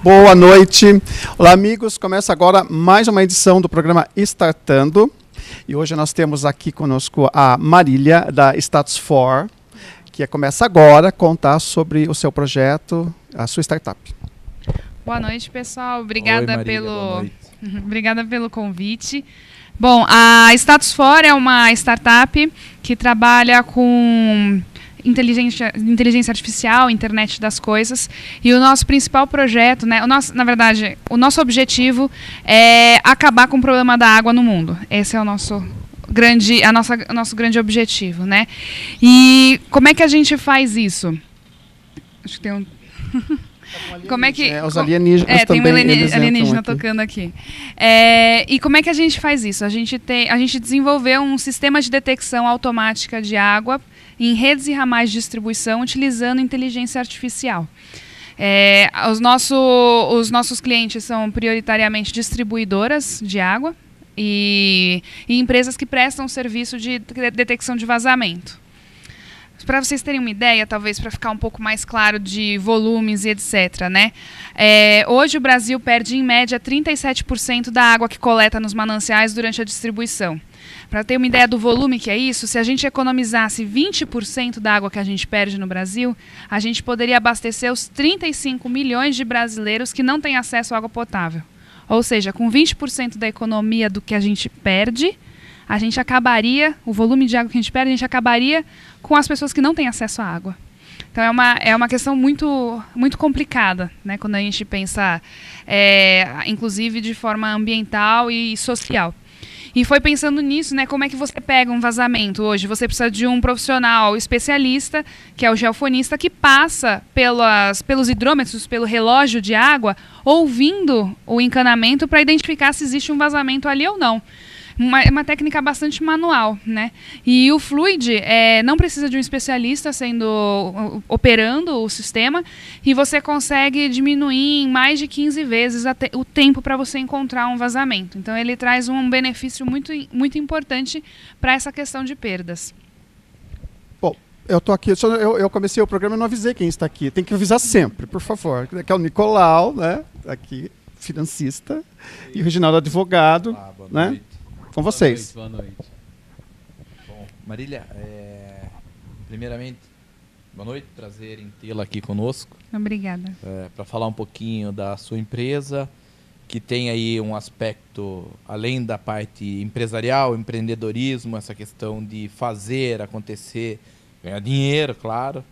Boa noite. Olá, amigos. Começa agora mais uma edição do programa Startando. E hoje nós temos aqui conosco a Marília, da Status4, que começa agora a contar sobre o seu projeto, a sua startup. Boa noite, pessoal. Obrigada, Marília, boa noite. Obrigada pelo convite. Bom, a Status4 é uma startup que trabalha com inteligência artificial, internet das coisas, e o nosso principal projeto, né, o nosso objetivo é acabar com o problema da água no mundo. Esse é o nosso grande objetivo, né? E como é que a gente faz isso? Acho que tem um... Como é que os alienígenas tem também, um alienígena tocando aqui. E como é que a gente faz isso? A gente desenvolveu um sistema de detecção automática de água em redes e ramais de distribuição utilizando inteligência artificial. Os nossos clientes são prioritariamente distribuidoras de água e empresas que prestam serviço de detecção de vazamento. Para vocês terem uma ideia, talvez para ficar um pouco mais claro de volumes e etc., né? Hoje o Brasil perde em média 37% da água que coleta nos mananciais durante a distribuição. Para ter uma ideia do volume que é isso, se a gente economizasse 20% da água que a gente perde no Brasil, a gente poderia abastecer os 35 milhões de brasileiros que não têm acesso à água potável. Ou seja, com 20% da economia do que a gente perde, a gente acabaria, o volume de água que a gente perde, a gente acabaria com as pessoas que não têm acesso à água. Então é uma questão muito, muito complicada, né, quando a gente pensa, inclusive de forma ambiental e social. E foi pensando nisso, né, como é que você pega um vazamento hoje? Você precisa de um profissional especialista, que é o geofonista, que passa pelos hidrômetros, pelo relógio de água, ouvindo o encanamento para identificar se existe um vazamento ali ou não. Uma técnica bastante manual, né? E o Fluid não precisa de um especialista operando o sistema, e você consegue diminuir em mais de 15 vezes o tempo para você encontrar um vazamento. Então ele traz um benefício muito, muito importante para essa questão de perdas. Bom, eu estou aqui, eu comecei o programa e não avisei quem está aqui. Tem que avisar sempre, por favor. Que é o Nicolau, né? Aqui, financista, e o Reginaldo, advogado. Boa né? noite. Com vocês. Boa noite. Bom, Marília, primeiramente, boa noite, prazer em tê-la aqui conosco. Obrigada. Para falar um pouquinho da sua empresa, que tem aí um aspecto, além da parte empresarial, empreendedorismo, essa questão de fazer acontecer, ganhar dinheiro, claro.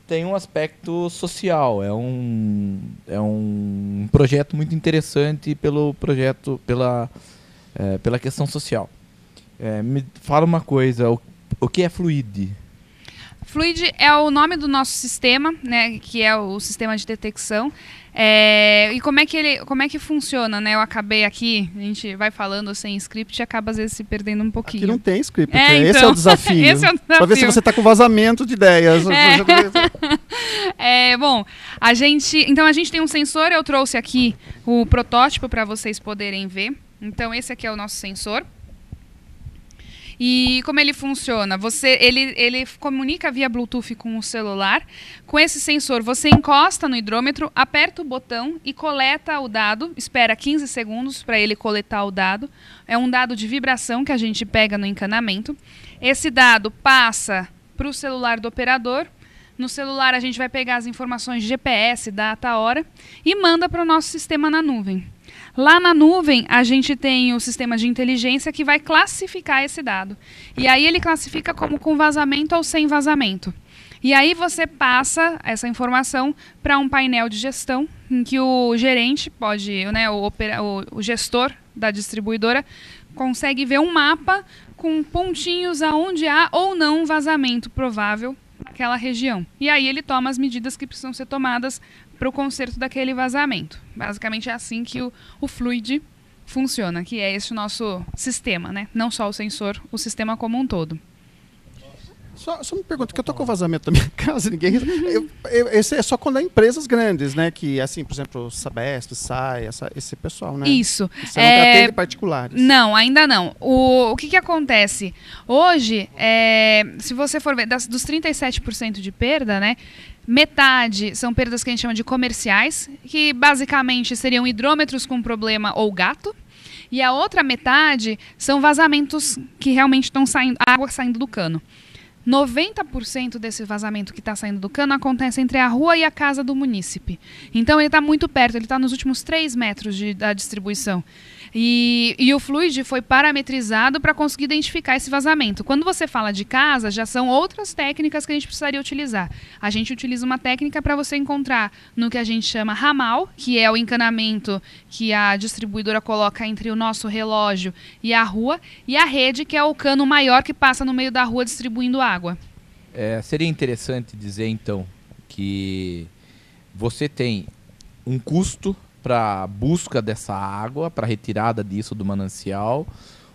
Tem um aspecto social, é um projeto muito interessante pela questão social. Me fala uma coisa, o que é Fluid? Fluid é o nome do nosso sistema, né, que é o sistema de detecção. E como é que funciona, né? Eu acabei aqui, a gente vai falando sem script e acaba às vezes se perdendo um pouquinho. Aqui não tem script, então, esse é o desafio. Esse é o desafio. Para ver se você está com vazamento de ideias. Bom, a gente tem um sensor, eu trouxe aqui o protótipo para vocês poderem ver. Então esse aqui é o nosso sensor. E como ele funciona? Ele comunica via Bluetooth com o celular. Com esse sensor, você encosta no hidrômetro, aperta o botão e coleta o dado. Espera 15 segundos para ele coletar o dado. É um dado de vibração que a gente pega no encanamento. Esse dado passa para o celular do operador. No celular, a gente vai pegar as informações de GPS, data, hora, e manda para o nosso sistema na nuvem. Lá na nuvem, a gente tem o sistema de inteligência que vai classificar esse dado. E aí ele classifica como com vazamento ou sem vazamento. E aí você passa essa informação para um painel de gestão, em que o gerente pode, né, o gestor da distribuidora, consegue ver um mapa com pontinhos aonde há ou não vazamento provável naquela região. E aí ele toma as medidas que precisam ser tomadas para o conserto daquele vazamento. Basicamente é assim que o Fluid funciona, que é esse o nosso sistema, né? Não só o sensor, o sistema como um todo. Só me pergunta, que eu tô com vazamento na minha casa, ninguém... Esse é só quando é empresas grandes, né? Que, assim, por exemplo, Sabesp, SAI, esse pessoal, né? Isso. Você não atende particulares. Não, ainda não. O que acontece? Hoje, se você for ver, dos 37% de perda, né? Metade são perdas que a gente chama de comerciais, que basicamente seriam hidrômetros com problema ou gato. E a outra metade são vazamentos que realmente estão saindo, água saindo do cano. 90% desse vazamento que está saindo do cano acontece entre a rua e a casa do munícipe. Então ele está muito perto, ele está nos últimos 3 metros da distribuição. E o Fluid foi parametrizado para conseguir identificar esse vazamento. Quando você fala de casa, já são outras técnicas que a gente precisaria utilizar. A gente utiliza uma técnica para você encontrar no que a gente chama ramal, que é o encanamento que a distribuidora coloca entre o nosso relógio e a rua, e a rede, que é o cano maior que passa no meio da rua distribuindo água. Seria interessante dizer, então, que você tem um custo para busca dessa água, para retirada disso do manancial,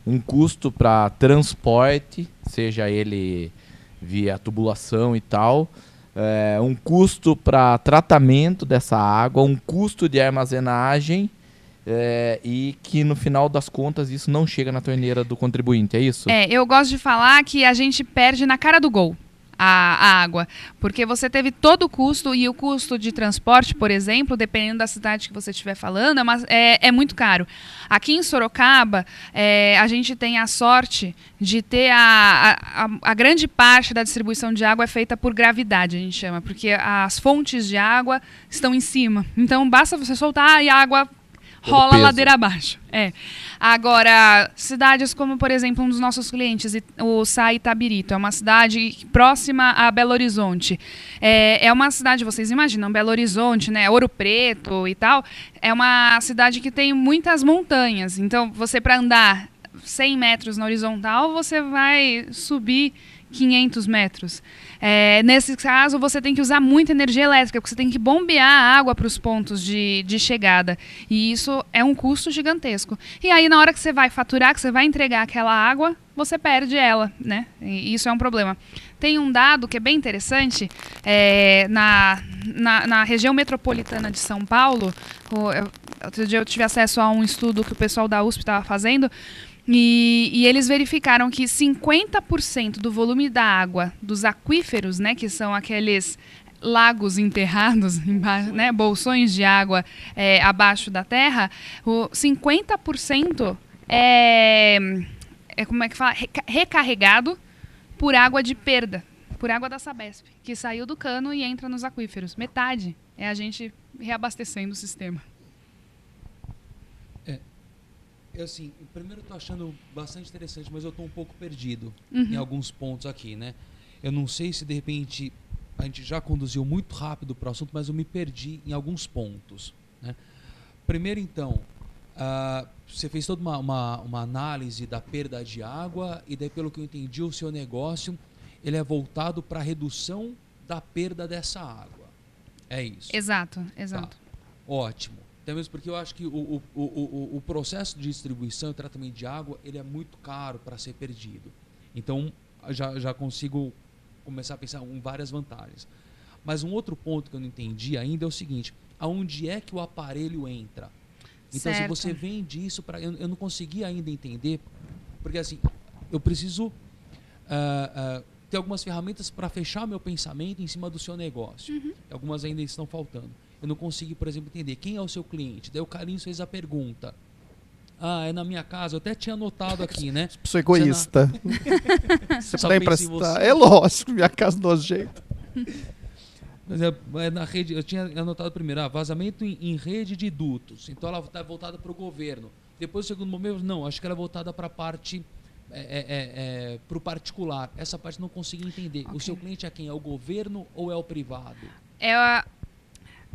um custo para transporte, seja ele via tubulação e tal, um custo para tratamento dessa água, um custo de armazenagem, e que no final das contas isso não chega na torneira do contribuinte, é isso? Eu gosto de falar que a gente perde na cara do gol a água, porque você teve todo o custo, e o custo de transporte, por exemplo, dependendo da cidade que você estiver falando, é muito caro. Aqui em Sorocaba, a gente tem a sorte de ter a grande parte da distribuição de água é feita por gravidade, a gente chama, porque as fontes de água estão em cima. Então basta você soltar e a água rola a ladeira abaixo. Agora, cidades como, por exemplo, um dos nossos clientes, o SAI Itabirito, é uma cidade próxima a Belo Horizonte. É uma cidade, vocês imaginam, Belo Horizonte, né, Ouro Preto e tal, é uma cidade que tem muitas montanhas. Então, você para andar 100 metros na horizontal, você vai subir 500 metros. Nesse caso, você tem que usar muita energia elétrica, porque você tem que bombear a água para os pontos de chegada. E isso é um custo gigantesco. E aí, na hora que você vai faturar, que você vai entregar aquela água, você perde ela, né? E isso é um problema. Tem um dado que é bem interessante, na região metropolitana de São Paulo, outro dia eu tive acesso a um estudo que o pessoal da USP estava fazendo, e eles verificaram que 50% do volume da água dos aquíferos, né, que são aqueles lagos enterrados, né, bolsões de água abaixo da terra, 50% como é que fala? Recarregado por água de perda, por água da Sabesp, que saiu do cano e entra nos aquíferos. Metade é a gente reabastecendo o sistema. Assim, primeiro eu tô achando bastante interessante, mas eu tô um pouco perdido em alguns pontos aqui, né? Eu não sei se de repente a gente já conduziu muito rápido para o assunto, mas eu me perdi em alguns pontos, né? Primeiro, então, você fez toda uma análise da perda de água, e daí, pelo que eu entendi, o seu negócio ele é voltado para a redução da perda dessa água. É isso? Exato. Tá. Ótimo. Até mesmo porque eu acho que o processo de distribuição e tratamento de água ele é muito caro para ser perdido. Então, já consigo começar a pensar em várias vantagens. Mas um outro ponto que eu não entendi ainda é o seguinte: aonde é que o aparelho entra? Então, se você vende isso para... Eu não consegui ainda entender, porque assim, eu preciso ter algumas ferramentas para fechar meu pensamento em cima do seu negócio. Algumas ainda estão faltando. Eu não consegui, por exemplo, entender quem é o seu cliente. Daí o Carlinhos fez a pergunta. É na minha casa. Eu até tinha anotado aqui, né? Sou egoísta. Você puder emprestar. É lógico, minha casa nojenta. Mas na rede, eu tinha anotado primeiro, vazamento em rede de dutos. Então ela está voltada para o governo. Depois, no segundo momento, não, acho que ela é voltada para a parte, para o particular. Essa parte não consegui entender. Okay. O seu cliente é quem? É o governo ou é o privado?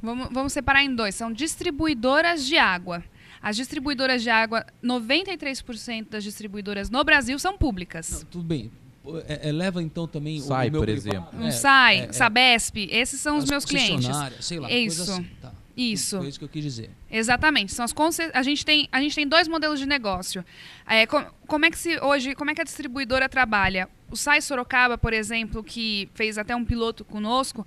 Vamos separar em dois. São distribuidoras de água. As distribuidoras de água, 93% das distribuidoras no Brasil são públicas. Não, tudo bem. Leva então também SAI, o meu por privado. exemplo. SAI, Sabesp, esses são os meus clientes. Sei lá, isso. Coisa assim, tá. Isso. Foi isso que eu quis dizer. Exatamente. São a gente tem 2 modelos de negócio. Como é que a distribuidora trabalha? O SAI Sorocaba, por exemplo, que fez até um piloto conosco,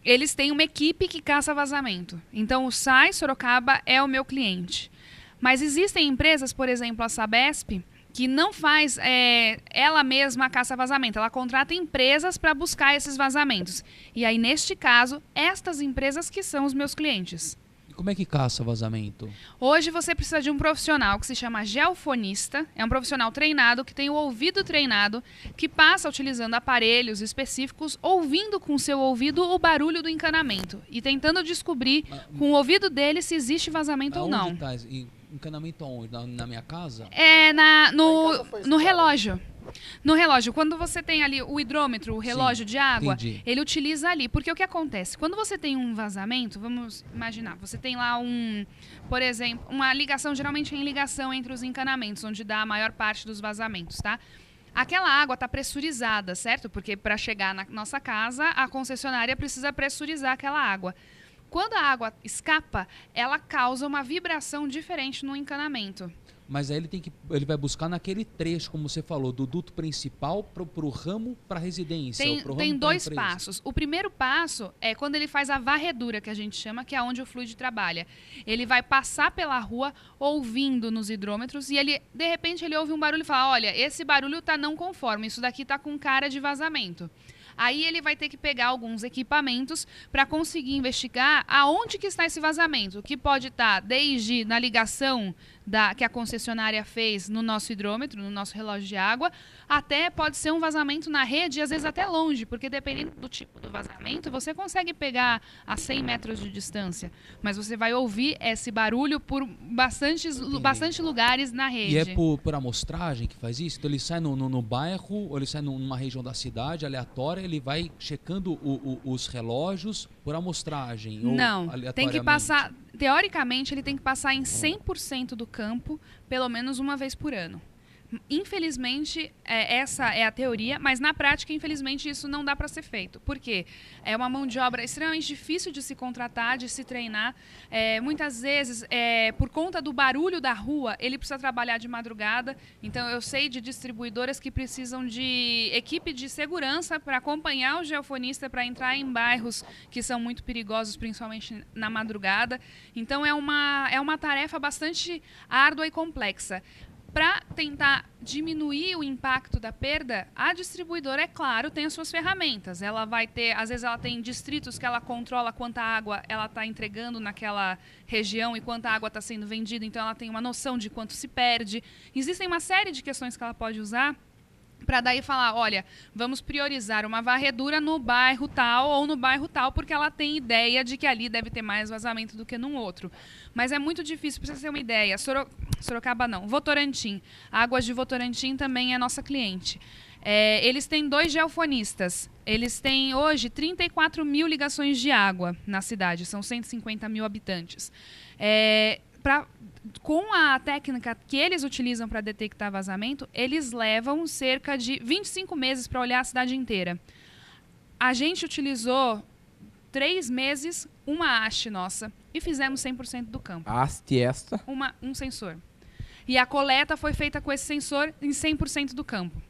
eles têm uma equipe que caça vazamento. Então, o SAI Sorocaba é o meu cliente. Mas existem empresas, por exemplo, a Sabesp, que não faz ela mesma a caça-vazamento. Ela contrata empresas para buscar esses vazamentos. E aí, neste caso, estas empresas que são os meus clientes. E como é que caça vazamento? Hoje você precisa de um profissional que se chama geofonista. É um profissional treinado, que tem o ouvido treinado, que passa utilizando aparelhos específicos, ouvindo com o seu ouvido o barulho do encanamento e tentando descobrir com o ouvido dele se existe vazamento ou não. Tá? Encanamento aonde? Na minha casa? No relógio. No relógio, quando você tem ali o hidrômetro, o relógio de água, ele utiliza ali. Porque o que acontece? Quando você tem um vazamento, vamos imaginar, você tem lá por exemplo, uma ligação, geralmente em ligação entre os encanamentos, onde dá a maior parte dos vazamentos, tá? Aquela água está pressurizada, certo? Porque para chegar na nossa casa, a concessionária precisa pressurizar aquela água. Quando a água escapa, ela causa uma vibração diferente no encanamento. Mas aí ele vai buscar naquele trecho, como você falou, do duto principal para o ramo para a residência. Tem 2 passos. O primeiro passo é quando ele faz a varredura, que a gente chama, que é onde o fluido trabalha. Ele vai passar pela rua ouvindo nos hidrômetros e de repente ele ouve um barulho e fala, olha, esse barulho está não conforme, isso daqui está com cara de vazamento. Aí ele vai ter que pegar alguns equipamentos para conseguir investigar aonde que está esse vazamento, que pode estar desde na ligação que a concessionária fez no nosso hidrômetro, no nosso relógio de água, até pode ser um vazamento na rede e às vezes até longe, porque dependendo do tipo do vazamento, você consegue pegar a 100 metros de distância, mas você vai ouvir esse barulho por bastante lugares na rede. E é por amostragem que faz isso? Então ele sai no bairro, ou ele sai numa região da cidade aleatória, ele vai checando os relógios por amostragem? Não, tem que passar, teoricamente ele tem que passar em 100% do campo, pelo menos uma vez por ano. Infelizmente, essa é a teoria, mas na prática, infelizmente, isso não dá para ser feito. Por quê? É uma mão de obra extremamente difícil de se contratar, de se treinar. Muitas vezes, por conta do barulho da rua, ele precisa trabalhar de madrugada. Então, eu sei de distribuidoras que precisam de equipe de segurança para acompanhar o geofonista para entrar em bairros que são muito perigosos, principalmente na madrugada. Então, é uma tarefa bastante árdua e complexa. Para tentar diminuir o impacto da perda, a distribuidora, é claro, tem as suas ferramentas. Ela vai ter, às vezes ela tem distritos que ela controla quanta água ela está entregando naquela região e quanta água está sendo vendida, então ela tem uma noção de quanto se perde. Existem uma série de questões que ela pode usar para daí falar, olha, vamos priorizar uma varredura no bairro tal ou no bairro tal, porque ela tem ideia de que ali deve ter mais vazamento do que num outro. Mas é muito difícil, para você ter uma ideia. Sorocaba não, Votorantim. Águas de Votorantim também é nossa cliente. Eles têm 2 geofonistas. Eles têm hoje 34 mil ligações de água na cidade, são 150 mil habitantes. Com a técnica que eles utilizam para detectar vazamento, eles levam cerca de 25 meses para olhar a cidade inteira. A gente utilizou 3 meses, uma haste nossa, e fizemos 100% do campo. Haste esta? Um sensor. E a coleta foi feita com esse sensor em 100% do campo.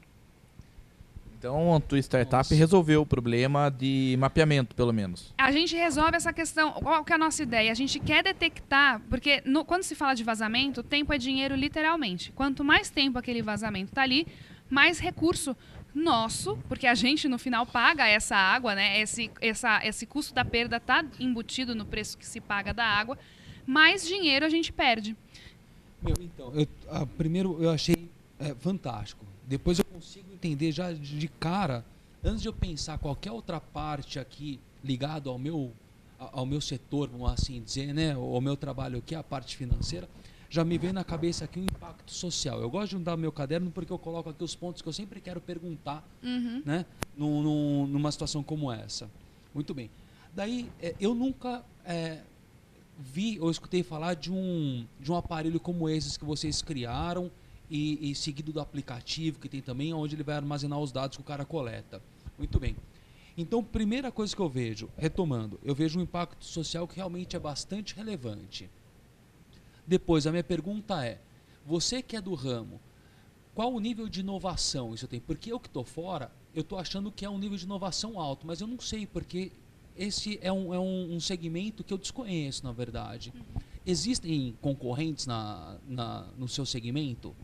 Então, a tua startup resolveu o problema de mapeamento, pelo menos. A gente resolve essa questão. Qual que é a nossa ideia? A gente quer detectar, porque quando se fala de vazamento, tempo é dinheiro literalmente. Quanto mais tempo aquele vazamento está ali, mais recurso nosso, porque a gente no final paga essa água, né? Esse custo da perda está embutido no preço que se paga da água, mais dinheiro a gente perde. Então, primeiro eu achei fantástico. Depois eu consigo entender já de cara, antes de eu pensar qualquer outra parte aqui ligado ao meu setor, vamos assim dizer, né, ao meu trabalho aqui, a parte financeira, já me vem na cabeça aqui um impacto social. Eu gosto de juntar meu caderno porque eu coloco aqui os pontos que eu sempre quero perguntar, né, numa situação como essa. Muito bem. Daí, eu nunca vi ou escutei falar de um aparelho como esses que vocês criaram, e seguido do aplicativo que tem também, onde ele vai armazenar os dados que o cara coleta. Muito bem. Então, primeira coisa que eu vejo, retomando, eu vejo um impacto social que realmente é bastante relevante. Depois, a minha pergunta é, você que é do ramo, qual o nível de inovação isso tem? Porque eu que estou fora, eu estou achando que é um nível de inovação alto, mas eu não sei, porque esse é um segmento que eu desconheço, na verdade. Existem concorrentes no seu segmento?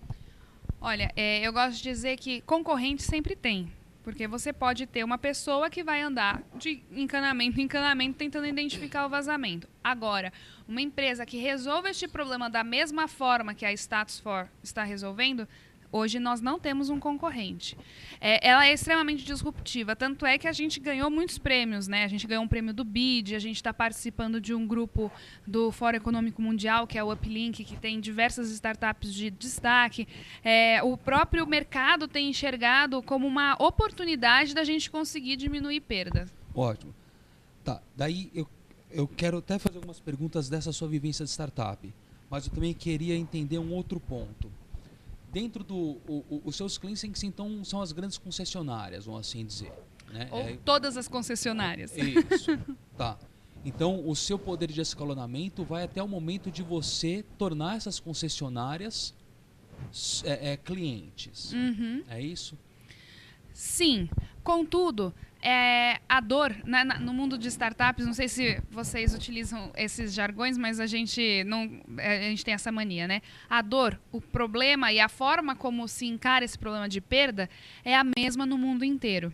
Olha, eu gosto de dizer que concorrente sempre tem. Porque você pode ter uma pessoa que vai andar de encanamento em encanamento tentando identificar o vazamento. Agora, uma empresa que resolve este problema da mesma forma que a Status For está resolvendo, hoje nós não temos um concorrente. Ela é extremamente disruptiva, tanto é que a gente ganhou muitos prêmios, né? A gente ganhou um prêmio do BID, a gente está participando de um grupo do Fórum Econômico Mundial, que é o Uplink, que tem diversas startups de destaque. O próprio mercado tem enxergado como uma oportunidade da gente conseguir diminuir perdas. Ótimo. Tá, daí eu quero até fazer algumas perguntas dessa sua vivência de startup, mas eu também queria entender um outro ponto. Dentro os seus clientes, então, são as grandes concessionárias, vamos assim dizer. Né? Ou todas as concessionárias. Isso. Tá. Então, o seu poder de escalonamento vai até o momento de você tornar essas concessionárias clientes. Uhum. É isso? Sim. Contudo, a dor, né, no mundo de startups, não sei se vocês utilizam esses jargões, mas a gente tem essa mania, né? A dor, o problema e a forma como se encara esse problema de perda é a mesma no mundo inteiro.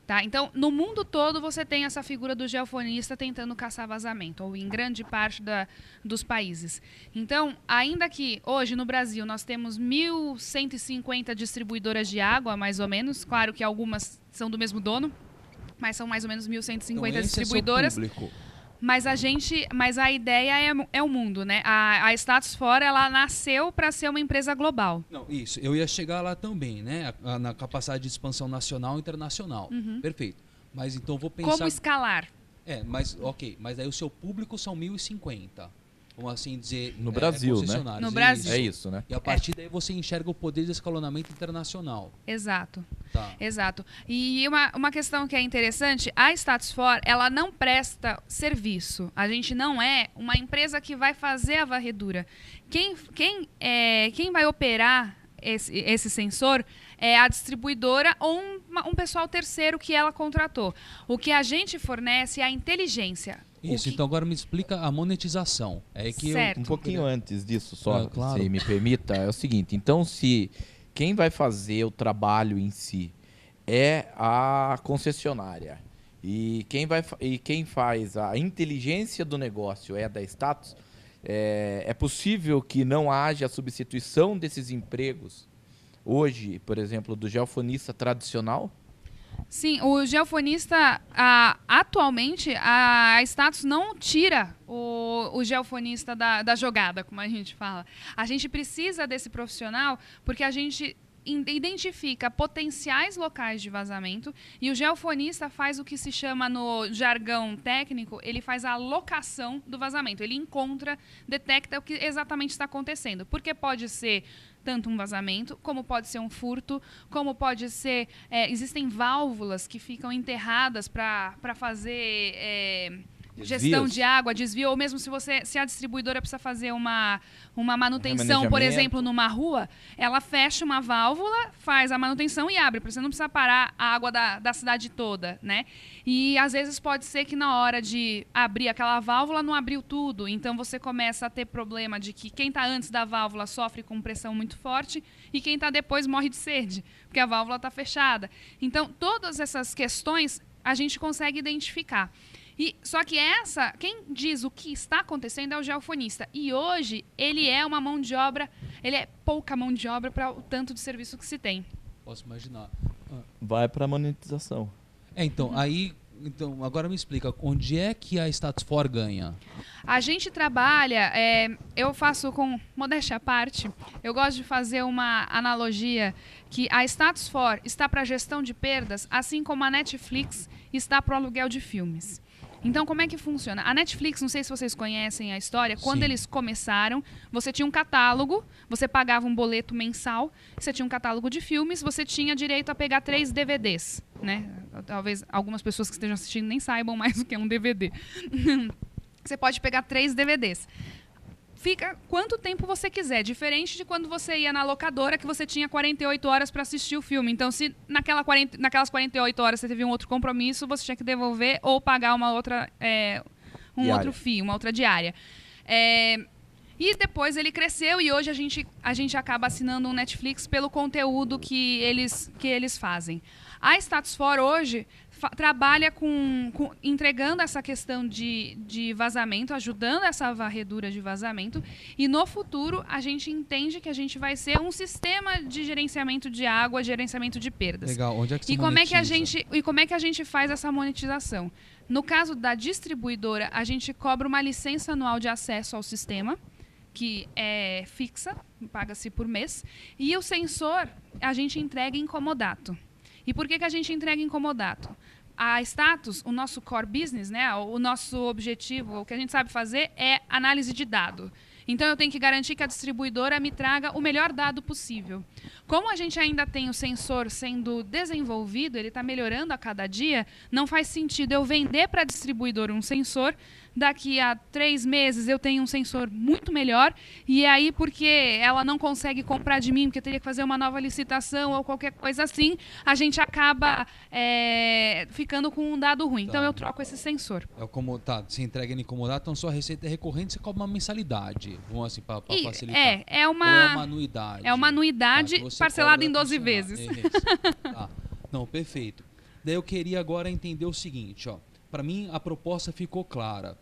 Tá? Então, no mundo todo, você tem essa figura do geofonista tentando caçar vazamento, ou em grande parte dos países. Então, ainda que hoje no Brasil nós temos 1.150 distribuidoras de água, mais ou menos, claro que algumas são do mesmo dono, mas são mais ou menos 1.150 então, distribuidoras. Esse é o público. Mas a ideia é o mundo, né? A Status For, ela nasceu para ser uma empresa global. Não, isso. Eu ia chegar lá também, né? Na capacidade de expansão nacional e internacional. Uhum. Perfeito. Mas então vou pensar... Como escalar? Mas aí o seu público são 1.050. Vamos assim dizer... No Brasil, né? No Brasil. É isso, né? E a partir daí você enxerga o poder de escalonamento internacional. Exato. Tá. Exato. E uma questão que é interessante, a Status For, ela não presta serviço. A gente não é uma empresa que vai fazer a varredura. Quem vai operar esse sensor é a distribuidora ou um pessoal terceiro que ela contratou. O que a gente fornece é a inteligência. Isso, então agora me explica a monetização. Certo. Um pouquinho antes disso, só, claro. se me permita, é o seguinte. Então, se quem vai fazer o trabalho em si é a concessionária e quem faz a inteligência do negócio é da Status, é possível que não haja substituição desses empregos hoje, por exemplo, do geofonista tradicional? Sim, o geofonista, atualmente, a Status não tira o geofonista da jogada, como a gente fala. A gente precisa desse profissional porque a gente identifica potenciais locais de vazamento e o geofonista faz o que se chama no jargão técnico, ele faz a locação do vazamento. Ele detecta o que exatamente está acontecendo. Porque pode ser tanto um vazamento, como pode ser um furto, como pode ser... existem válvulas que ficam enterradas para fazer... gestão de água, desvio, ou mesmo se a distribuidora precisa fazer uma manutenção, por exemplo, numa rua, ela fecha uma válvula, faz a manutenção e abre, porque você não precisa parar a água da cidade toda, né? E às vezes pode ser que na hora de abrir aquela válvula não abriu tudo, então você começa a ter problema de que quem está antes da válvula sofre com pressão muito forte e quem está depois morre de sede, porque a válvula está fechada. Então, todas essas questões a gente consegue identificar. Só que quem diz o que está acontecendo é o geofonista. E hoje ele é uma mão de obra, ele é pouca mão de obra para o tanto de serviço que se tem. Posso imaginar. Vai para a monetização. Então, agora me explica, onde é que a Status For ganha? A gente trabalha, eu faço com modéstia à parte, eu gosto de fazer uma analogia que a Status For está para a gestão de perdas, assim como a Netflix está para o aluguel de filmes. Então, como é que funciona? A Netflix, não sei se vocês conhecem a história, quando Sim. eles começaram, você tinha um catálogo, você pagava um boleto mensal, você tinha um catálogo de filmes, você tinha direito a pegar 3 DVDs, né? Talvez algumas pessoas que estejam assistindo nem saibam mais o que é um DVD. Você pode pegar 3 DVDs. Fica quanto tempo você quiser, diferente de quando você ia na locadora, que você tinha 48 horas para assistir o filme. Então, se naquelas 48 horas você teve um outro compromisso, você tinha que devolver ou pagar uma outra, outro FII, uma outra diária. E depois ele cresceu e hoje a gente acaba assinando um Netflix pelo conteúdo que eles fazem. A Status For hoje trabalha entregando essa questão de vazamento, ajudando essa varredura de vazamento, e no futuro a gente entende que a gente vai ser um sistema de gerenciamento de água, gerenciamento de perdas. Legal, onde é que você como é que monetiza? como é que a gente faz essa monetização? No caso da distribuidora, a gente cobra uma licença anual de acesso ao sistema, que é fixa, paga-se por mês, e o sensor a gente entrega em comodato. E por que a gente entrega em comodato? A Status, o nosso core business, né, o nosso objetivo, o que a gente sabe fazer é análise de dado. Então, eu tenho que garantir que a distribuidora me traga o melhor dado possível. Como a gente ainda tem o sensor sendo desenvolvido, ele está melhorando a cada dia, não faz sentido eu vender para a distribuidora um sensor, daqui a 3 meses eu tenho um sensor muito melhor, e aí porque ela não consegue comprar de mim, porque eu teria que fazer uma nova licitação ou qualquer coisa assim, a gente acaba ficando com um dado ruim. Tá. Então, eu troco esse sensor. Você entrega ele incomodado, então sua receita é recorrente, você cobra uma mensalidade, vamos assim, para facilitar. É Ou é uma anuidade? É uma anuidade Tá, você parcelada cobra em 12 funcionário. vezes. Isso. Tá. Não, perfeito. Daí eu queria agora entender o seguinte, ó. Para mim a proposta ficou clara.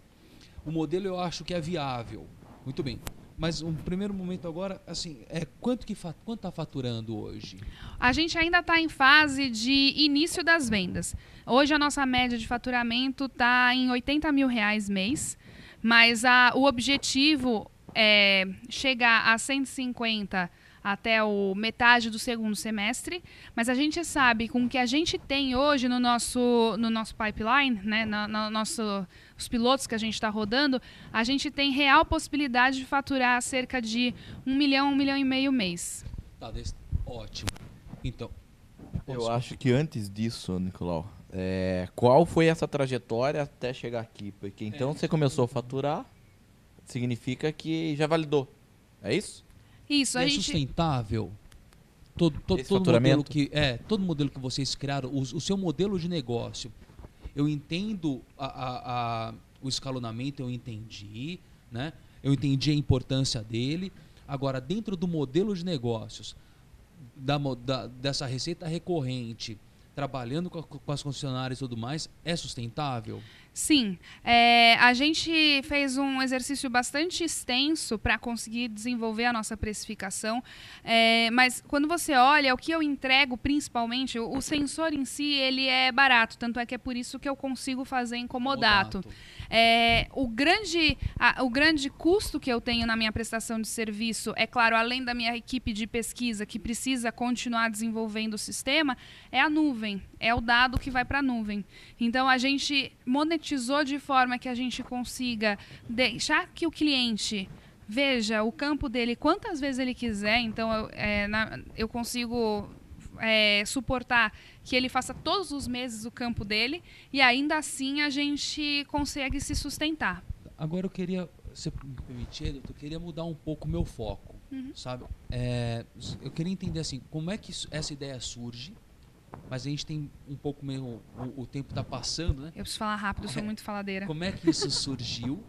O modelo eu acho que é viável. Muito bem. Mas um primeiro momento agora, assim, quanto está faturando hoje? A gente ainda está em fase de início das vendas. Hoje a nossa média de faturamento está em R$80 mil mês, mas o objetivo é chegar a 150 até metade do segundo semestre, mas a gente sabe com o que a gente tem hoje no nosso pipeline, né, os pilotos que a gente está rodando, a gente tem real possibilidade de faturar cerca de 1 milhão, 1,5 milhão mês. Tá, ótimo. Então, Eu acho que antes disso, Nicolau, qual foi essa trajetória até chegar aqui? Porque então você começou a faturar, significa que já validou, é isso? Isso, é sustentável? Todo modelo que vocês criaram, o seu modelo de negócio, eu entendo o escalonamento, eu entendi, né? Eu entendi a importância dele. Agora, dentro do modelo de negócios, dessa receita recorrente, trabalhando com as concessionárias e tudo mais, é sustentável? Sim. A gente fez um exercício bastante extenso para conseguir desenvolver a nossa precificação, mas quando você olha, o que eu entrego principalmente, o sensor em si, ele é barato, tanto é que é por isso que eu consigo fazer em comodato. O grande custo que eu tenho na minha prestação de serviço, é claro, além da minha equipe de pesquisa, que precisa continuar desenvolvendo o sistema, é a nuvem, é o dado que vai para a nuvem. Então, a gente monetizou de forma que a gente consiga deixar que o cliente veja o campo dele quantas vezes ele quiser. Então, eu consigo suportar que ele faça todos os meses o campo dele, e ainda assim a gente consegue se sustentar. Agora eu queria, se me permitir, eu queria mudar um pouco o meu foco, sabe? Eu queria entender assim, como é que essa ideia surge, mas a gente tem um pouco meio, o tempo está passando, né? Eu preciso falar rápido, sou muito faladeira. Como é que isso surgiu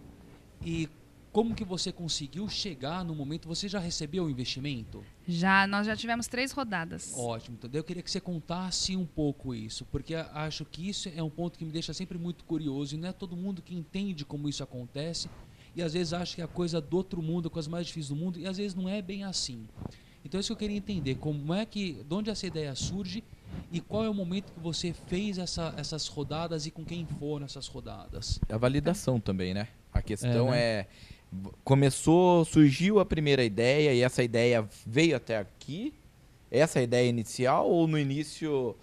e como que você conseguiu chegar no momento? Você já recebeu o investimento? Nós já tivemos 3 rodadas. Ótimo, então eu queria que você contasse um pouco isso, porque acho que isso é um ponto que me deixa sempre muito curioso, e não é todo mundo que entende como isso acontece, e às vezes acha que é a coisa do outro mundo, a coisa mais difícil do mundo, e às vezes não é bem assim. Então isso que eu queria entender, de onde essa ideia surge e qual é o momento que você fez essas rodadas e com quem foram essas rodadas. A validação também, né? A questão né? surgiu a primeira ideia e essa ideia veio até aqui? Essa é a ideia inicial ou no início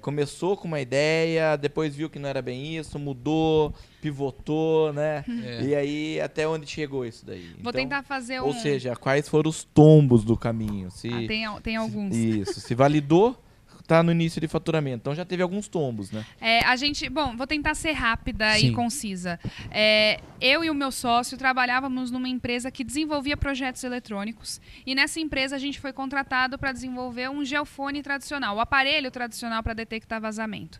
começou com uma ideia, depois viu que não era bem isso, mudou, pivotou, né? E aí, até onde chegou isso daí? Vou tentar fazer Ou seja, quais foram os tombos do caminho? Tem alguns. Isso, se validou, tá no início de faturamento. Então já teve alguns tombos, né? Vou tentar ser rápida Sim. e concisa. Eu e o meu sócio trabalhávamos numa empresa que desenvolvia projetos eletrônicos e nessa empresa a gente foi contratado para desenvolver um geofone tradicional, o aparelho tradicional para detectar vazamento.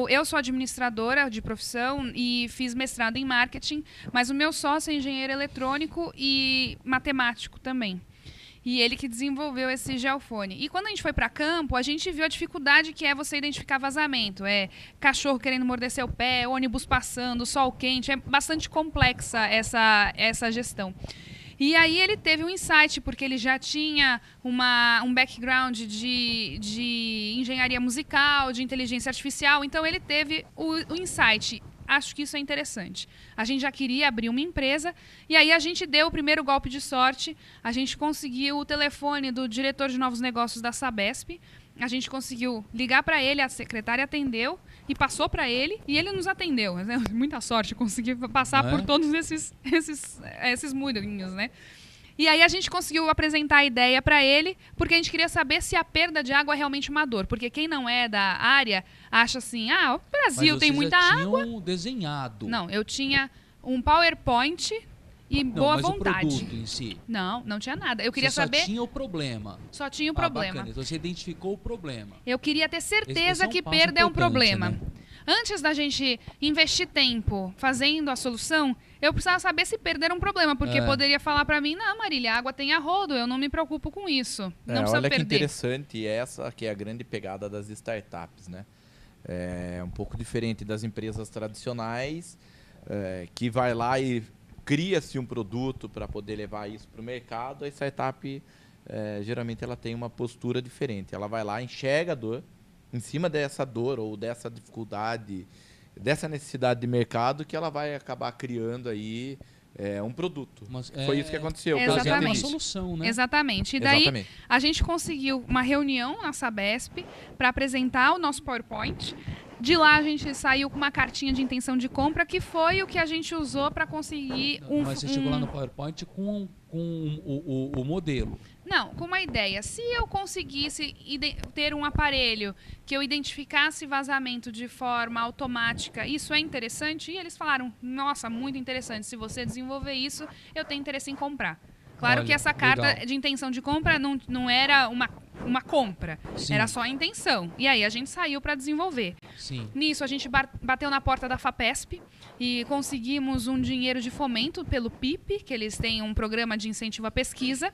Eu sou administradora de profissão e fiz mestrado em marketing, mas o meu sócio é engenheiro eletrônico e matemático também. E ele que desenvolveu esse geofone. E quando a gente foi para campo, a gente viu a dificuldade que é você identificar vazamento. Cachorro querendo morder seu pé, ônibus passando, sol quente. É bastante complexa essa gestão. E aí ele teve um insight, porque ele já tinha um background de engenharia musical, de inteligência artificial. Então ele teve o insight. Acho que isso é interessante. A gente já queria abrir uma empresa e aí a gente deu o primeiro golpe de sorte. A gente conseguiu o telefone do diretor de novos negócios da Sabesp. A gente conseguiu ligar para ele, a secretária atendeu e passou para ele e ele nos atendeu. Muita sorte, consegui passar por todos esses murinhos, né? E aí a gente conseguiu apresentar a ideia para ele, porque a gente queria saber se a perda de água é realmente uma dor. Porque quem não é da área acha assim, o Brasil tem muita água. Mas vocês já tinham desenhado. Não, eu tinha um PowerPoint e boa vontade. Mas o produto em si? Não tinha nada. Eu queria saber... Só tinha o problema. Só tinha o problema. Bacana. Então você identificou o problema. Eu queria ter certeza esse que perda é um problema. Né? Antes da gente investir tempo fazendo a solução, eu precisava saber se perder era um problema, porque poderia falar para mim, não, Marília, a água tem a rodo, eu não me preocupo com isso. Não precisa olha perder. Que interessante, essa que é a grande pegada das startups, né? É um pouco diferente das empresas tradicionais, que vai lá e cria-se um produto para poder levar isso para o mercado. A startup, geralmente, ela tem uma postura diferente. Ela vai lá, enxerga a dor, em cima dessa dor ou dessa dificuldade, dessa necessidade de mercado, que ela vai acabar criando aí um produto. Mas foi isso que aconteceu. Exatamente. Uma solução, né? Exatamente. E daí a gente conseguiu uma reunião na Sabesp para apresentar o nosso PowerPoint. De lá a gente saiu com uma cartinha de intenção de compra, que foi o que a gente usou para conseguir Mas você chegou lá no PowerPoint com o modelo. Não, com uma ideia. Se eu conseguisse ter um aparelho que eu identificasse vazamento de forma automática, isso é interessante? E eles falaram, nossa, muito interessante. Se você desenvolver isso, eu tenho interesse em comprar. Claro que essa carta de intenção de compra não era uma compra, era só a intenção. E aí a gente saiu para desenvolver. Sim. Nisso a gente bateu na porta da FAPESP e conseguimos um dinheiro de fomento pelo PIP, que eles têm um programa de incentivo à pesquisa.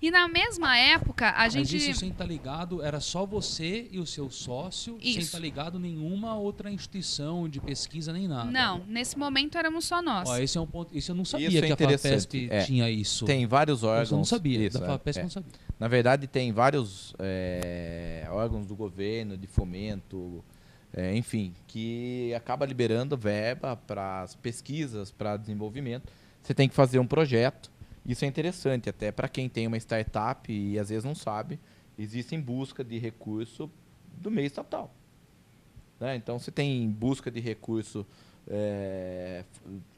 E na mesma época, a gente... Mas isso sem estar ligado, era só você e o seu sócio, sem estar ligado nenhuma outra instituição de pesquisa nem nada. Não, nesse momento éramos só nós. Esse é um ponto. Isso eu não sabia isso que a FAPESP tinha isso. Tem vários órgãos. Eu não sabia, isso, da FAPESP eu não sabia. Na verdade, tem vários órgãos do governo, de fomento, enfim, que acaba liberando verba para as pesquisas, para desenvolvimento. Você tem que fazer um projeto. Isso é interessante até para quem tem uma startup e às vezes não sabe, existe em busca de recurso do meio estatal. Né? Então, você tem busca de recurso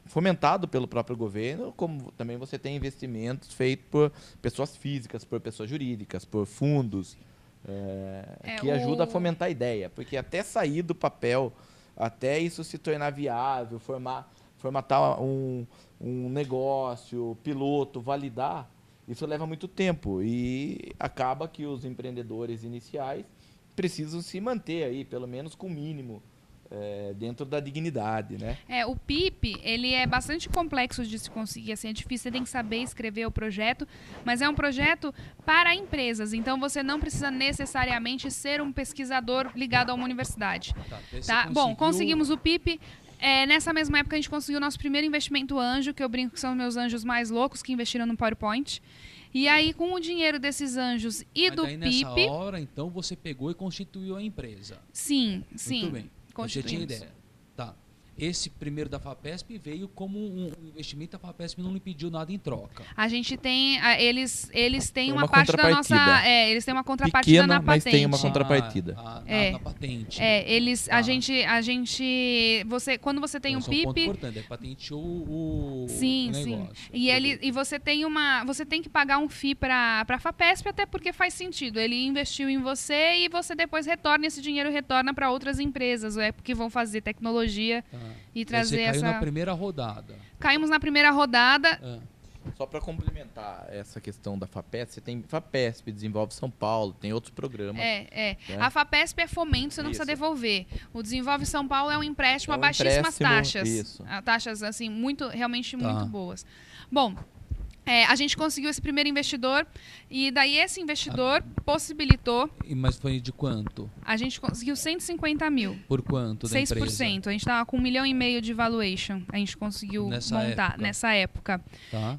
fomentado pelo próprio governo, como também você tem investimentos feitos por pessoas físicas, por pessoas jurídicas, por fundos, que ajudam a fomentar a ideia. Porque até sair do papel, até isso se tornar viável, formatar um negócio, piloto, validar, isso leva muito tempo e acaba que os empreendedores iniciais precisam se manter aí, pelo menos com o mínimo, dentro da dignidade, né? O PIP, ele é bastante complexo de se conseguir, assim, é difícil, você tem que saber escrever o projeto, mas é um projeto para empresas, então você não precisa necessariamente ser um pesquisador ligado a uma universidade. Tá? Bom, conseguimos o PIP. Nessa mesma época a gente conseguiu o nosso primeiro investimento anjo, que eu brinco que são meus anjos mais loucos que investiram no PowerPoint. E aí, com o dinheiro desses anjos e do PIP... nessa hora, então, você pegou e constituiu a empresa. Sim. Muito bem. Você tinha ideia. Tá. esse primeiro da FAPESP veio como um investimento, a FAPESP não lhe pediu nada em troca. A gente tem, eles têm Uma uma parte da nossa, contrapartida. eles têm uma contrapartida Pequena, na mas patente. tem uma contrapartida. Na patente. Quando você tem um Esse é um ponto PIP, importante, patenteou o sim. negócio. E você tem que pagar um FII para a FAPESP, até porque faz sentido. Ele investiu em você e você depois esse dinheiro retorna para outras empresas, que vão fazer tecnologia e trazer você caiu na primeira rodada. Caímos na primeira rodada. Só para complementar essa questão da FAPESP, você tem FAPESP, Desenvolve São Paulo, tem outros programas. Né? A FAPESP é fomento, você não precisa devolver. O Desenvolve São Paulo é um empréstimo a baixíssimas taxas. Isso. Taxas, assim, realmente muito boas. Bom, a gente conseguiu esse primeiro investidor e daí esse investidor possibilitou... Mas foi de quanto? A gente conseguiu 150 mil. Por quanto da 6%. empresa? A gente estava com 1,5 milhão de valuation. A gente conseguiu montar nessa época. Tá.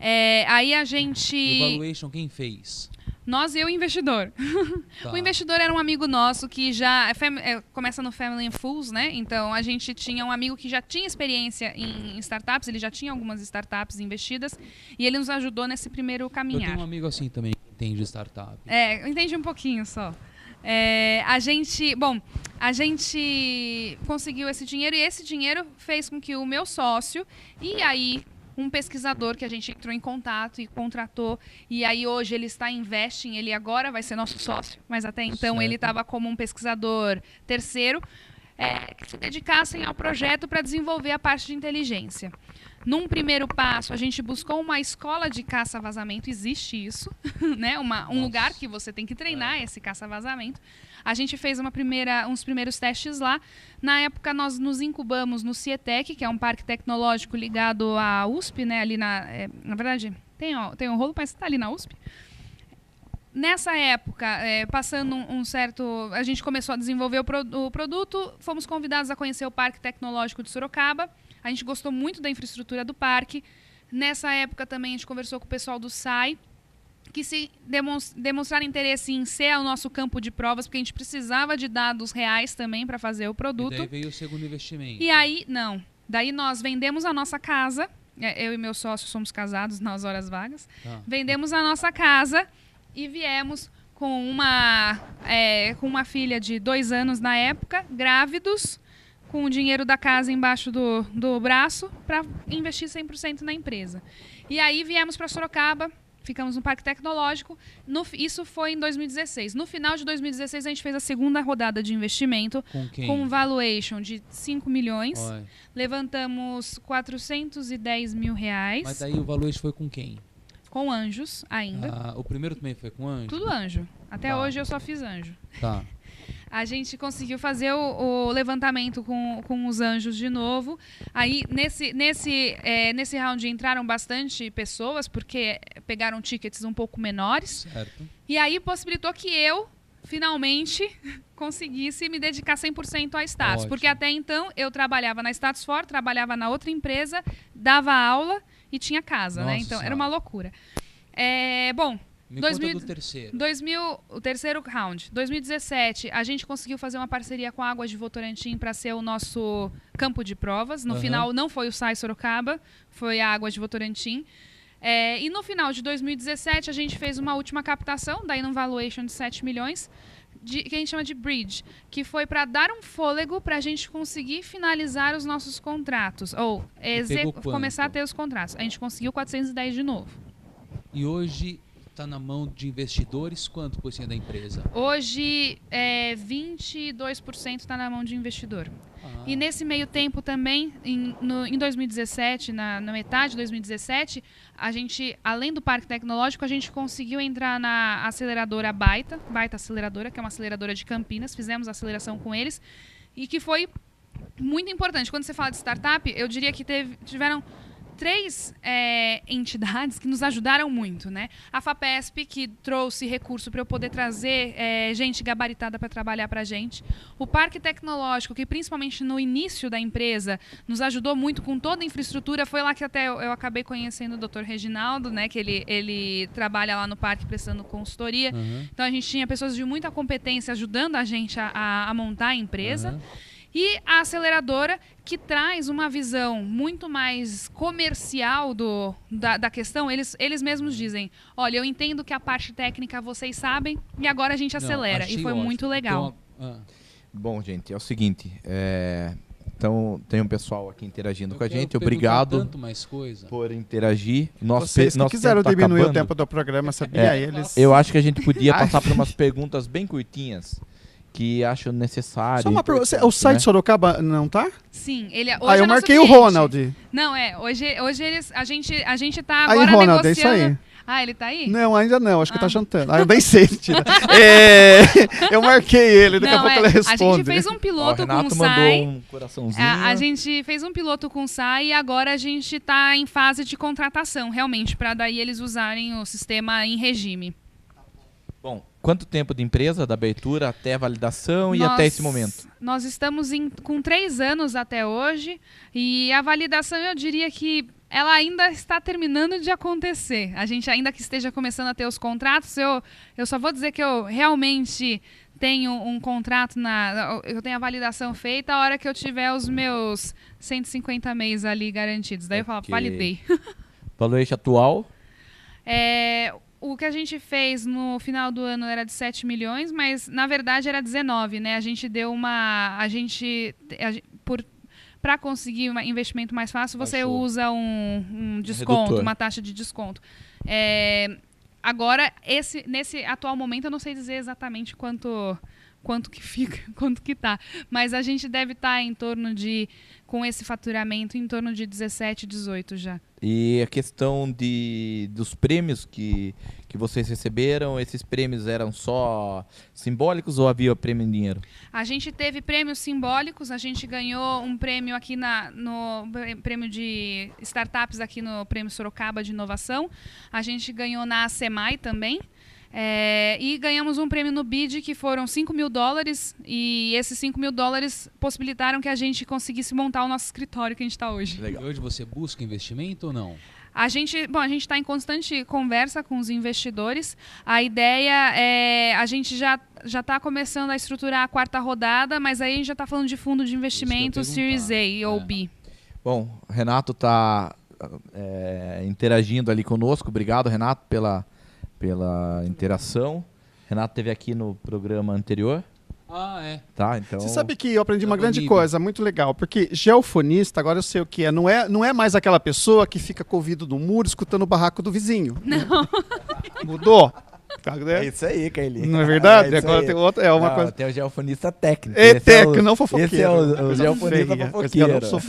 Aí a gente... E o valuation quem fez? Nós e o investidor. Tá. O investidor era um amigo nosso que já... começa no Family and Fools, né? Então, a gente tinha um amigo que já tinha experiência em startups, ele já tinha algumas startups investidas, e ele nos ajudou nesse primeiro caminhar. Eu tenho um amigo assim também, que entende startup. Eu entendi um pouquinho só. A gente conseguiu esse dinheiro, e esse dinheiro fez com que o meu sócio, e aí... um pesquisador que a gente entrou em contato e contratou, e aí hoje ele está em Investing, ele agora vai ser nosso sócio, mas até então ele estava como um pesquisador terceiro, que se dedicassem ao projeto para desenvolver a parte de inteligência. Num primeiro passo, a gente buscou uma escola de caça-vazamento, existe isso, né? Um lugar que você tem que treinar esse caça-vazamento. A gente fez uns primeiros testes lá. Na época, nós nos incubamos no Cietec, que é um parque tecnológico ligado à USP, né? Ali na verdade, tem um rolo, mas está ali na USP. Nessa época, passando a gente começou a desenvolver o produto, fomos convidados a conhecer o Parque Tecnológico de Sorocaba. A gente gostou muito da infraestrutura do parque. Nessa época também a gente conversou com o pessoal do SAI, que se demonstraram interesse em ser o nosso campo de provas, porque a gente precisava de dados reais também para fazer o produto. E daí veio o segundo investimento. E aí, daí nós vendemos a nossa casa, eu e meu sócio somos casados nas horas vagas, vendemos a nossa casa e viemos com uma filha de 2 anos na época, grávidos, com o dinheiro da casa embaixo do braço, para investir 100% na empresa. E aí viemos para Sorocaba, ficamos no Parque Tecnológico. Isso foi em 2016. No final de 2016, a gente fez a segunda rodada de investimento. Com quem? Com um valuation de 5 milhões. Oi. Levantamos 410 mil reais. Mas daí o valuation foi com quem? Com anjos ainda. O primeiro também foi com anjo? Tudo anjo. Até hoje eu só fiz anjo. Tá. A gente conseguiu fazer o levantamento com os anjos de novo. Aí, nesse round, entraram bastante pessoas, porque pegaram tickets um pouco menores. Certo. E aí, possibilitou que eu, finalmente, conseguisse me dedicar 100% à Status. Ótimo. Porque até então, eu trabalhava na Status For, trabalhava na outra empresa, dava aula e tinha casa, né? Então, era uma loucura. Bom... Me conta do terceiro. O terceiro round. 2017, a gente conseguiu fazer uma parceria com a Águas de Votorantim para ser o nosso campo de provas. No final, não foi o SAI Sorocaba, foi a Águas de Votorantim. E no final de 2017, a gente fez uma última captação, daí num valuation de 7 milhões, que a gente chama de Bridge, que foi para dar um fôlego para a gente conseguir finalizar os nossos contratos, ou começar a ter os contratos. A gente conseguiu 410 de novo. E hoje... está na mão de investidores, quanto por cento da empresa? Hoje, 22% está na mão de investidor. E nesse meio tempo também, em 2017, na metade de 2017, a gente, além do Parque Tecnológico, a gente conseguiu entrar na aceleradora Baita Aceleradora, que é uma aceleradora de Campinas. Fizemos a aceleração com eles e que foi muito importante. Quando você fala de startup, eu diria que tiveram 3 entidades que nos ajudaram muito, né? A FAPESP, que trouxe recurso para eu poder trazer gente gabaritada para trabalhar para a gente. O Parque Tecnológico, que principalmente no início da empresa nos ajudou muito com toda a infraestrutura. Foi lá que até eu acabei conhecendo o Dr. Reginaldo, né? Que ele trabalha lá no parque prestando consultoria. Então a gente tinha pessoas de muita competência ajudando a gente a montar a empresa. E a aceleradora, que traz uma visão muito mais comercial da questão, eles mesmos dizem, olha, eu entendo que a parte técnica vocês sabem e agora a gente acelera. E foi muito legal. Então, Bom, gente, é o seguinte, então tem um pessoal aqui interagindo eu com a quero gente, perguntar obrigado tanto mais coisa. por interagir. Vocês que nosso quiseram tempo tá diminuir o acabando. tempo do programa, sabia? Eles... Eu acho que a gente podia passar por umas perguntas bem curtinhas, que acho necessário. Só uma pergunta, importante, o site né? Sorocaba não tá? Sim, ele hoje Eu é nosso marquei o cliente. Ronald. Não, hoje a gente tá Aí, agora Ronald, é isso negociando. aí. Ah, ele tá aí? Não, ainda não, acho que tá Ah. jantando. Eu nem sei, mentira. Eu marquei ele, daqui a pouco ele A responde. gente fez um Ó, o piloto com o Renato SAI. mandou um coraçãozinho. A gente fez um piloto com o SAI e agora a gente está em fase de contratação, realmente, para daí eles usarem o sistema em regime. Bom, quanto tempo de empresa, da abertura até a validação e até esse momento? Nós estamos com 3 anos até hoje e a validação eu diria que ela ainda está terminando de acontecer. A gente ainda que esteja começando a ter os contratos, eu só vou dizer que eu realmente tenho um contrato, eu tenho a validação feita a hora que eu tiver os meus 150 mês ali garantidos. Daí eu falo, Ok. validei. Valuation atual? O que a gente fez no final do ano era de 7 milhões, mas na verdade era 19, né? A gente deu para conseguir um investimento mais fácil, você Achou. usa um desconto, Redutor. uma taxa de desconto. Agora, nesse atual momento, eu não sei dizer exatamente quanto que fica, quanto que tá. Mas a gente deve estar com esse faturamento, em torno de 17, 18 já. E a questão dos prêmios que vocês receberam, esses prêmios eram só simbólicos ou havia prêmio em dinheiro? A gente teve prêmios simbólicos, a gente ganhou um prêmio aqui no prêmio de startups aqui no Prêmio Sorocaba de Inovação. A gente ganhou na ACEMAI também. E ganhamos um prêmio no BID que foram $5 mil e esses $5 mil possibilitaram que a gente conseguisse montar o nosso escritório que a gente está hoje. Legal. E hoje você busca investimento ou não? A gente está em constante conversa com os investidores. A ideia é a gente já está começando a estruturar a 4ª rodada, mas aí a gente já está falando de fundo de investimento Isso que eu ia Series A ou perguntar. B. Bom, o Renato está interagindo ali conosco. Obrigado, Renato, pela interação. Renato esteve aqui no programa anterior, Ah, é. tá? Então, Você sabe que eu aprendi uma Tá grande bonito. coisa, muito legal, porque geofonista, agora eu sei o que é, não é mais aquela pessoa que fica com o ouvido no muro escutando o barraco do vizinho. Não. Mudou. Tá, né? é isso aí, Carlinhos. Não é verdade? É isso Agora aí. tem outra, é uma Não, coisa... tem o geofonista técnico. É Esse técnico, não Esse fofoqueiro. é o Coisa geofonista feia, fofoqueiro. coisa que eu não sou-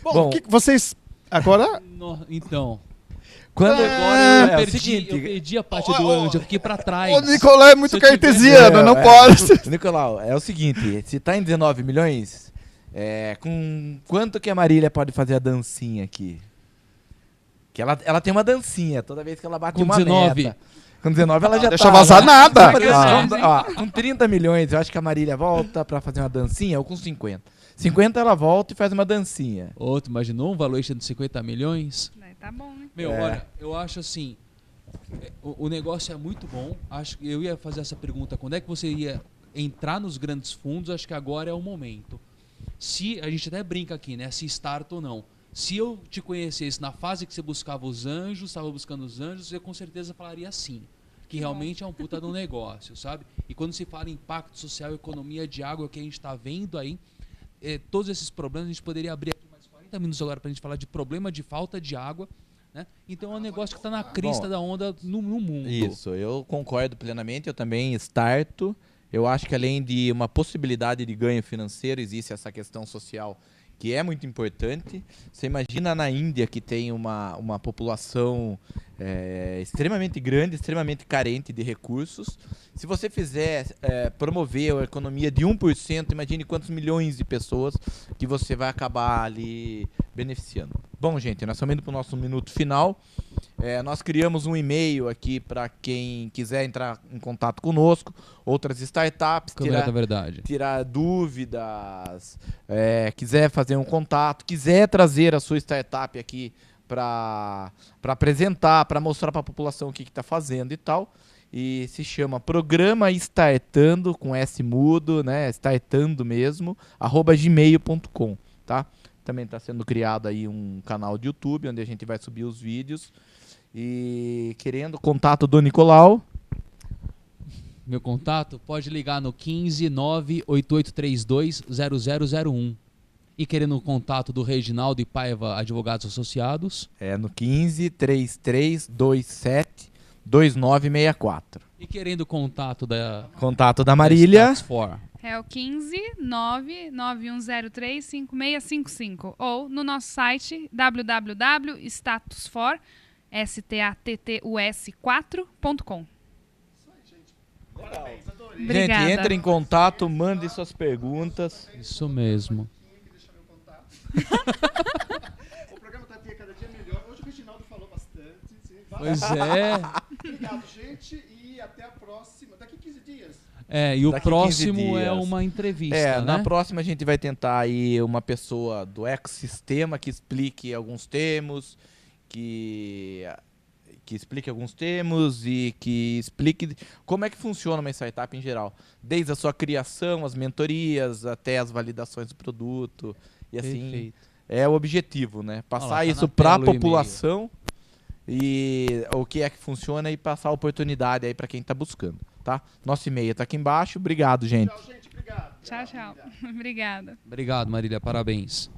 Bom, Bom. o que vocês... Agora... Então, Quando agora é o eu seguinte, perdi a parte do anjo, eu fiquei pra trás. O Nicolau é muito Se eu tivesse- cartesiano, não pode. Nicolau, é o seguinte, se tá em 19 milhões, com quanto que a Marília pode fazer a dancinha aqui? Que ela tem uma dancinha toda vez que ela bate Com uma 19. meta. Com 19 ela já Deixa tá. vazar né? nada. Com 30 milhões, eu acho que a Marília volta pra fazer uma dancinha, ou com 50. 50 ela volta e faz uma dancinha. Outro, imaginou um valuation de 50 milhões? Tá bom, né? Meu, olha, eu acho assim, o negócio é muito bom. Acho que eu ia fazer essa pergunta, quando é que você ia entrar nos grandes fundos? Acho que agora é o momento. Se a gente até brinca aqui, né, se start ou não. Se eu te conhecesse na fase que você buscava os anjos, estava buscando os anjos, eu com certeza falaria sim. Que realmente é um puta do negócio, sabe? E quando se fala em impacto social e economia de água que a gente está vendo aí, todos esses problemas, a gente poderia abrir aqui mais 40 minutos agora para a gente falar de problema de falta de água, né? Então é um negócio que está na crista da onda no mundo. Isso, eu concordo plenamente, eu também starto. Eu acho que além de uma possibilidade de ganho financeiro, existe essa questão social que é muito importante. Você imagina na Índia, que tem uma população extremamente grande, extremamente carente de recursos. Se você fizer promover a economia de 1%, imagine quantos milhões de pessoas que você vai acabar ali beneficiando. Bom, gente, nós estamos indo para o nosso minuto final. Nós criamos um e-mail aqui para quem quiser entrar em contato conosco, outras startups, Câmera da verdade. tirar dúvidas, quiser fazer um contato, quiser trazer a sua startup aqui para apresentar, para mostrar para a população o que está fazendo e tal. e se chama Programa Startando, com S mudo, né? Startando mesmo, @gmail.com, tá? Também está sendo criado aí um canal de YouTube, onde a gente vai subir os vídeos. E querendo contato do Nicolau. Meu contato pode ligar no 15 98832 0001. E querendo o contato do Reginaldo e Paiva Advogados Associados. É no 15 3327 2964. E querendo o contato da Marília. Stats For. É o 15 99103 5655 ou no nosso site www.statusfor4.com. Parabéns, adorei. Obrigada. Gente, entre em contato, mande suas perguntas. Isso mesmo. O programa está cada dia melhor. Hoje o Reginaldo falou bastante. Sim. Pois é. Obrigado, gente, e até a próxima. Daqui 15 dias. E o Daqui 15 próximo é dias. uma entrevista, né? Na próxima a gente vai tentar aí uma pessoa do ecossistema que explique alguns termos, que explique alguns termos e que explique como é que funciona uma startup em geral. Desde a sua criação, as mentorias, até as validações do produto. E assim, Perfeito. é o objetivo, né? Passar Olha lá, tá isso na para a tela o população e o que é que funciona e passar a oportunidade aí para quem está buscando, tá? Nosso e-mail está aqui embaixo. Obrigado, gente. Tchau, gente. Obrigado. Tchau, tchau. Obrigada. Obrigado, Marília. Parabéns.